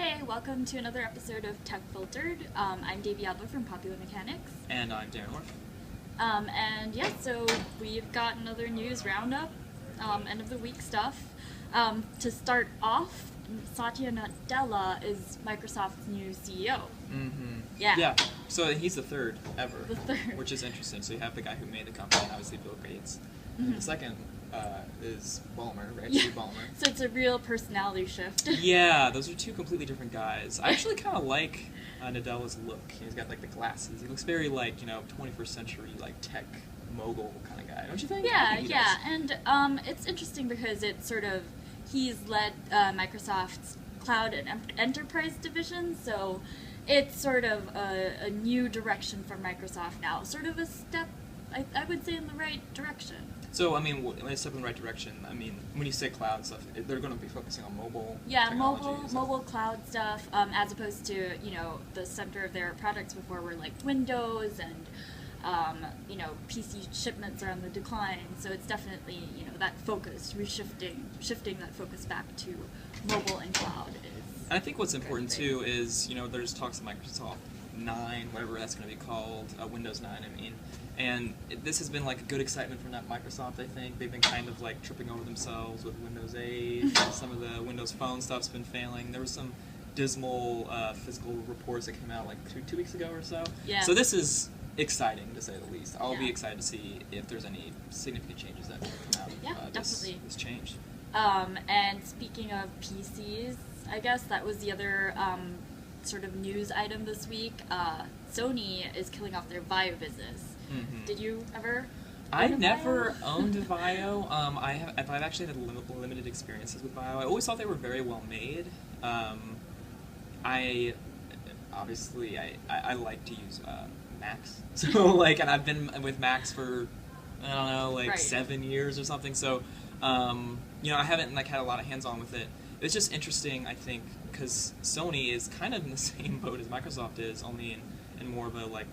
Hey, welcome to another episode of TechFiltered. I'm Davey Alba from Popular Mechanics. And I'm Darren Orff. So we've got another news roundup, end of the week stuff. To start off, Satya Nadella is Microsoft's new CEO. Mm-hmm. Yeah. So he's the third ever. The third. Which is interesting. So you have the guy who made the company, obviously Bill Gates. Mm-hmm. And the second is Ballmer, right? Yeah. Steve Ballmer. So it's a real personality shift. Yeah, those are two completely different guys. I actually kind of like Nadella's look. He's got like the glasses. He looks very 21st century tech mogul kind of guy, don't you think? Yeah. And it's interesting because it's sort of he's led Microsoft's cloud and enterprise division, so it's sort of a new direction for Microsoft now. Sort of a step, I would say, in the right direction. So, when I step in the right direction, when you say cloud stuff, they're going to be focusing on mobile technology. Mobile cloud stuff, as opposed to, the center of their products before were like Windows and, PC shipments are on the decline. So it's definitely, that focus, shifting that focus back to mobile and cloud is. And I think what's important too is, there's talks of Microsoft 9, whatever that's going to be called, Windows 9, and this has been a good excitement for Microsoft. I think they've been kind of tripping over themselves with Windows 8. And some of the Windows Phone stuff's been failing. There was some dismal physical reports that came out two weeks ago or so. Yeah. So this is exciting, to say the least. I'll be excited to see if there's any significant changes that come out of definitely. This change. And speaking of PCs, I guess that was the other sort of news item this week. Sony is killing off their Vaio business. Mm-hmm. Did you ever? I never owned a Vaio. I've actually had limited experiences with Vaio. I always thought they were very well made. I like to use Macs. So and I've been with Macs for 7 years or something. So I haven't had a lot of hands-on with it. It's just interesting, I think, because Sony is kind of in the same boat as Microsoft is, only in more of a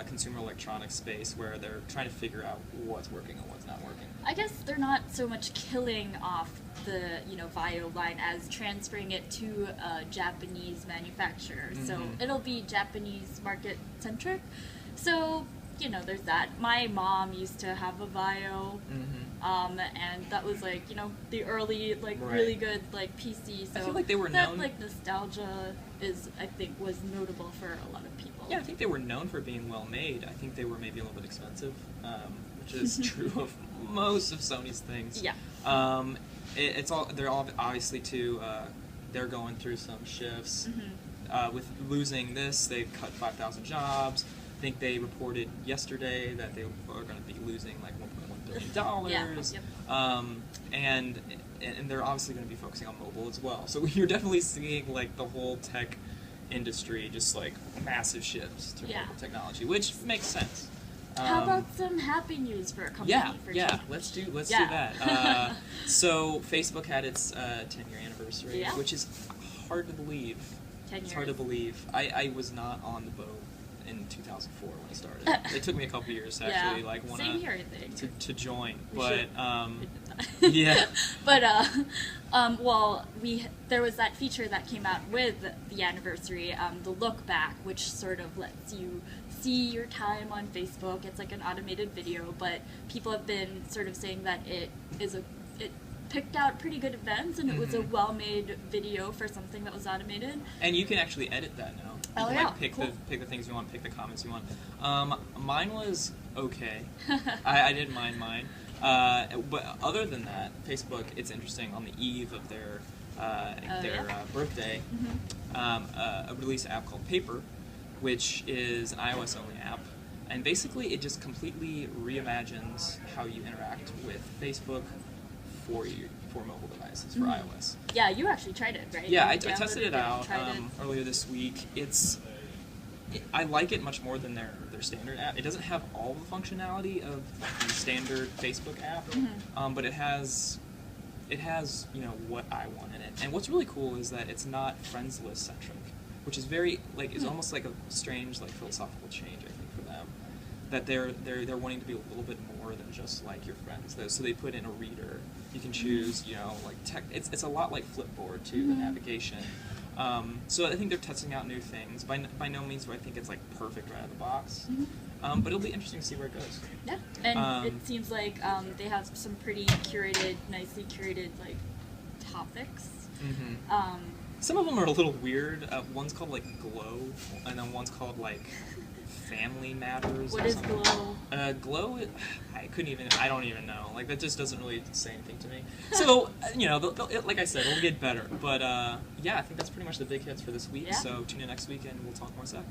consumer electronics space where they're trying to figure out what's working and what's not working. I guess they're not so much killing off the Vaio line as transferring it to a Japanese manufacturer. Mm-hmm. So it'll be Japanese market centric. So there's that. My mom used to have a Vaio, and that was the early really good PC. So I feel like they were that known. Nostalgia was notable for a lot of people. Yeah, I think they were known for being well made. I think they were maybe a little bit expensive, which is true of most of Sony's things. Yeah. They're all obviously too. They're going through some shifts. Mm-hmm. With losing this, they've cut 5,000 jobs. I think they reported yesterday that they are going to be losing $1.1 billion. And they're obviously going to be focusing on mobile as well. So you're definitely seeing the whole tech industry just massive shifts to mobile technology, which makes sense. How about some happy news for a company? Let's do that. So Facebook had its 10-year anniversary, which is hard to believe. 10 years. It's hard to believe. I was not on the boat in 2004 when it started. It took me a couple years to actually Same here, I think. to join, But there was that feature that came out with the anniversary, the look back, which sort of lets you see your time on Facebook. It's like an automated video, but people have been sort of saying that it picked out pretty good events, and it was a well-made video for something that was automated. And you can actually edit that now. You can pick the things you want, pick the comments you want. Mine was okay. I didn't mind mine. But other than that, Facebook, it's interesting, on the eve of their birthday, released an app called Paper, which is an iOS-only app. And basically, it just completely reimagines how you interact with Facebook for mobile devices, for iOS. Yeah, you actually tried it, right? Yeah, I tested it out earlier this week. I like it much more than their standard app. It doesn't have all the functionality of the standard Facebook app, but it has what I want in it. And what's really cool is that it's not friends list centric, which is very is almost like a strange philosophical change, I think, for them. That they're wanting to be a little bit more than just your friends. So they put in a reader. You can choose tech. It's a lot like Flipboard too, the navigation. So I think they're testing out new things. By no means do I think it's like perfect right out of the box. But it'll be interesting to see where it goes. Yeah, and it seems like they have some pretty nicely curated like topics. Some of them are a little weird. One's called like Glow, and then one's called like Family Matters. What is Glow? Glow, I don't even know. Like, that just doesn't really say anything to me. So, you know, like I said, it'll get better. But, yeah, I think that's pretty much the big hits for this week. Yeah. So tune in next week and we'll talk more stuff.